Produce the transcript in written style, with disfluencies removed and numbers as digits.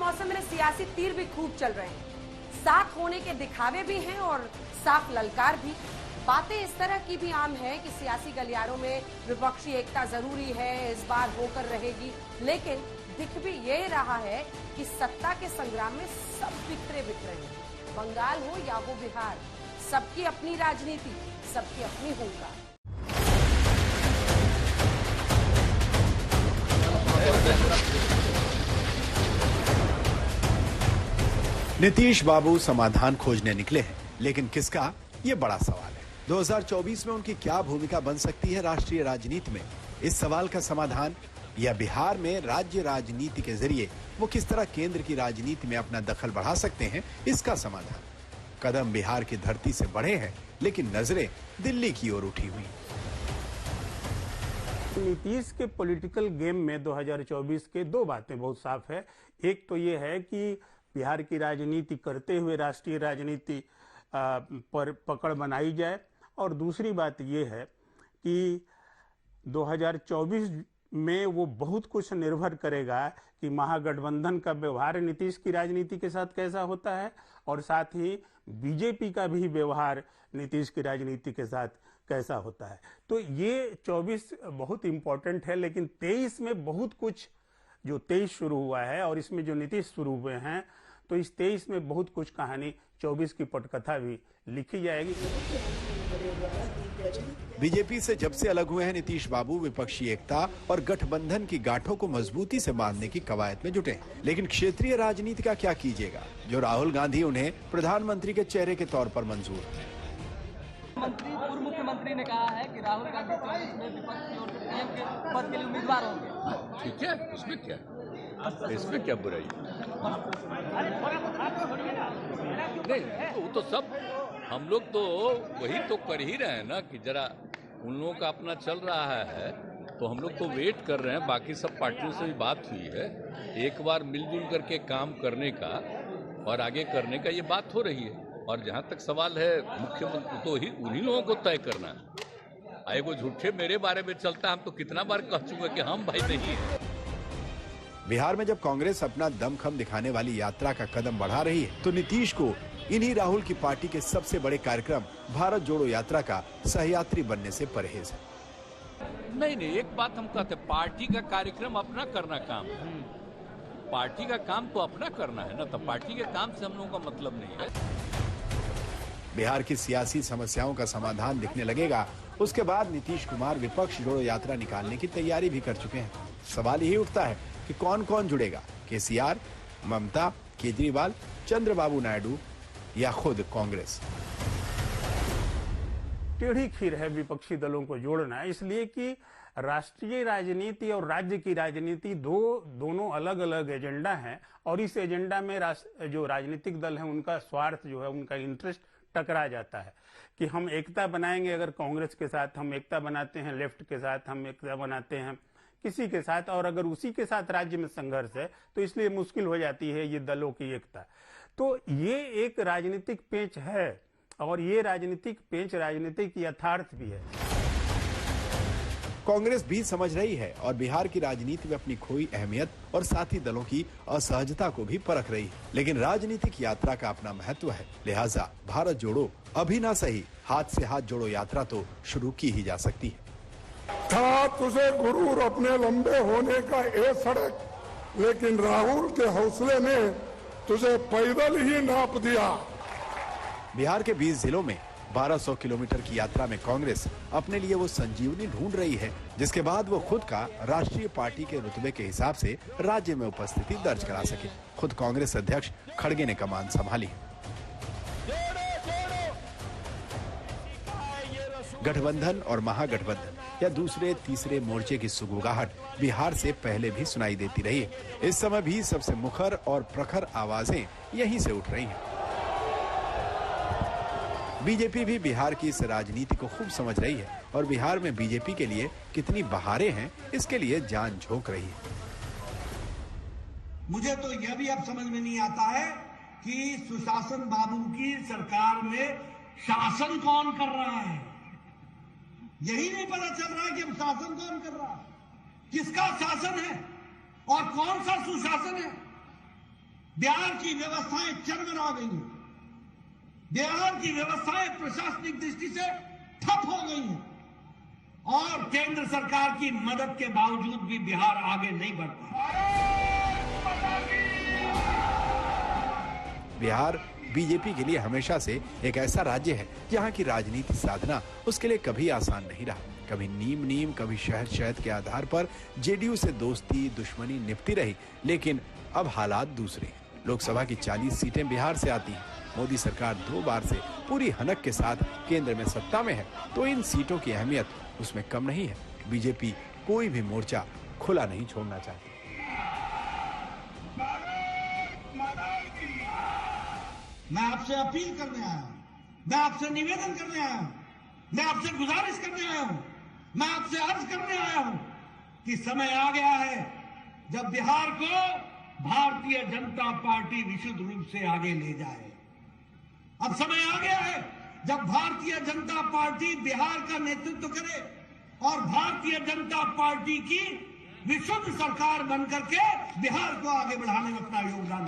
मौसम में सियासी तीर भी खूब चल रहे हैं। साथ होने के दिखावे भी हैं और साफ ललकार भी। बातें इस तरह की भी आम है कि सियासी गलियारों में विपक्षी एकता जरूरी है, इस बार होकर रहेगी, लेकिन दिख भी ये रहा है कि सत्ता के संग्राम में सब बिखरे बिखरे हैं। बंगाल हो या हो बिहार, सबकी अपनी राजनीति, सबकी अपनी हुंकार। नीतीश बाबू समाधान खोजने निकले हैं, लेकिन किसका, ये बड़ा सवाल है। 2024 में उनकी क्या भूमिका बन सकती है राष्ट्रीय राजनीति में, इस सवाल का समाधान, या बिहार में राज्य राजनीति के जरिए वो किस तरह केंद्र की राजनीति में अपना दखल बढ़ा सकते हैं, इसका समाधान। कदम बिहार की धरती से बढ़े हैं, लेकिन नजरें दिल्ली की ओर उठी हुई। नीतीश के पॉलिटिकल गेम में 2024 के दो बातें बहुत साफ है। एक तो ये है कि बिहार की राजनीति करते हुए राष्ट्रीय राजनीति पर पकड़ बनाई जाए, और दूसरी बात ये है कि 2024 में वो बहुत कुछ निर्भर करेगा कि महागठबंधन का व्यवहार नीतीश की राजनीति के साथ कैसा होता है, और साथ ही बीजेपी का भी व्यवहार नीतीश की राजनीति के साथ कैसा होता है। तो ये 24 बहुत इंपॉर्टेंट है, लेकिन 23 में बहुत कुछ, जो 23 शुरू हुआ है और इसमें जो नीतीश शुरू हुए हैं, तो इस 23 में बहुत कुछ कहानी 24 की पटकथा भी लिखी जाएगी। बीजेपी से जब से अलग हुए हैं नीतीश बाबू, विपक्षी एकता और गठबंधन की गांठों को मजबूती से बांधने की कवायद में जुटे हैं। लेकिन क्षेत्रीय राजनीति का क्या कीजिएगा, जो राहुल गांधी उन्हें प्रधानमंत्री के चेहरे के तौर पर मंजूर है। पूर्व मुख्यमंत्री ने कहा है कि राहुल गांधी 24 में विपक्ष की ओर से पीएम के पद के लिए उम्मीदवार होंगे। ठीक है, इसमें क्या बुराई? नहीं, वो तो सब हम लोग तो वही तो कर ही रहे हैं ना, कि जरा उन लोगों का अपना चल रहा है, तो हम लोग तो वेट कर रहे हैं। बाकी सब पार्टियों से भी बात हुई है, एक बार मिलजुल करके काम करने का और आगे करने का ये बात हो रही है। और जहां तक सवाल है मुख्यमंत्री, तो ही उन्हीं लोगों को तय करना है। आए वो झूठे मेरे बारे में चलता, हम तो कितना बार कह चुके कि हम भाई नहीं है। बिहार में जब कांग्रेस अपना दमखम दिखाने वाली यात्रा का कदम बढ़ा रही है, तो नीतीश को इन्हीं राहुल की पार्टी के सबसे बड़े कार्यक्रम भारत जोड़ो यात्रा का सहयात्री बनने से परहेज है। नहीं, एक बात हम कहते हैं, पार्टी का कार्यक्रम अपना करना काम है। पार्टी का काम तो अपना करना है ना, तो पार्टी के काम से हम लोगों का मतलब नहीं है। बिहार की सियासी समस्याओं का समाधान दिखने लगेगा, उसके बाद नीतीश कुमार विपक्ष जोड़ो यात्रा निकालने की तैयारी भी कर चुके हैं। सवाल यही उठता है कि कौन कौन जुड़ेगा, केसीआर, ममता, केजरीवाल, चंद्रबाबू नायडू या खुद कांग्रेस। टेढ़ी खीर है विपक्षी दलों को जोड़ना, इसलिए कि राष्ट्रीय राजनीति और राज्य की राजनीति दोनों अलग अलग एजेंडा हैं, और इस एजेंडा में जो राजनीतिक दल हैं उनका स्वार्थ जो है, उनका इंटरेस्ट टकरा जाता है। कि हम एकता बनाएंगे, अगर कांग्रेस के साथ हम एकता बनाते हैं, लेफ्ट के साथ हम एकता बनाते हैं किसी के साथ, और अगर उसी के साथ राज्य में संघर्ष है, तो इसलिए मुश्किल हो जाती है ये दलों की एकता। तो ये एक राजनीतिक पेंच है, और ये राजनीतिक पेंच राजनीतिक यथार्थ भी है। कांग्रेस भी समझ रही है और बिहार की राजनीति में अपनी खोई अहमियत और साथी दलों की असहजता को भी परख रही है। लेकिन राजनीतिक यात्रा का अपना महत्व है, लिहाजा भारत जोड़ो अभी ना सही, हाथ से हाथ जोड़ो यात्रा तो शुरू की ही जा सकती है। था तुझे गुरूर अपने लंबे होने का ए सड़क, लेकिन राहुल के हौसले ने तुझे पैदल ही नाप दिया। बिहार के 20 जिलों में 1200 किलोमीटर की यात्रा में कांग्रेस अपने लिए वो संजीवनी ढूंढ रही है, जिसके बाद वो खुद का राष्ट्रीय पार्टी के रुतबे के हिसाब से राज्य में उपस्थिति दर्ज करा सके। खुद कांग्रेस अध्यक्ष खड़गे ने कमान संभाली। गठबंधन और महागठबंधन या दूसरे तीसरे मोर्चे की सुगबुगाहट बिहार से पहले भी सुनाई देती रही है। इस समय भी सबसे मुखर और प्रखर आवाजें यहीं से उठ रही हैं। बीजेपी भी बिहार की इस राजनीति को खूब समझ रही है और बिहार में बीजेपी के लिए कितनी बहारें हैं, इसके लिए जान झोंक रही है। मुझे तो यह भी अब समझ में नहीं आता है कि सुशासन बाबू की सरकार में शासन कौन कर रहा है। यही नहीं पता चल रहा है कि अब शासन कौन कर रहा है, किसका शासन है और कौन सा सुशासन है। बिहार की व्यवस्थाएं चरमरा गई हैं। बिहार की व्यवस्थाएं प्रशासनिक दृष्टि से ठप हो गई हैं और केंद्र सरकार की मदद के बावजूद भी बिहार आगे नहीं बढ़ पाया। बिहार बीजेपी के लिए हमेशा से एक ऐसा राज्य है जहां की राजनीति साधना उसके लिए कभी आसान नहीं रहा। कभी नीम, कभी शहद के आधार पर जेडीयू से दोस्ती दुश्मनी निपटी रही, लेकिन अब हालात दूसरे हैं। लोकसभा की 40 सीटें बिहार से आती हैं। मोदी सरकार 2 बार से पूरी हनक के साथ केंद्र में सत्ता में है, तो इन सीटों की अहमियत उसमें कम नहीं है। बीजेपी कोई भी मोर्चा खुला नहीं छोड़ना चाहती। मैं आपसे अपील करने आया हूं, मैं आपसे निवेदन करने आया हूं, मैं आपसे गुजारिश करने आया हूं, मैं आपसे अर्ज करने आया हूं कि समय आ गया है जब बिहार को भारतीय जनता पार्टी विशुद्ध रूप से आगे ले जाए। अब समय आ गया है जब भारतीय जनता पार्टी बिहार का नेतृत्व करे और भारतीय जनता पार्टी की विशुद्ध सरकार बनकर के बिहार को आगे बढ़ाने में अपना योगदान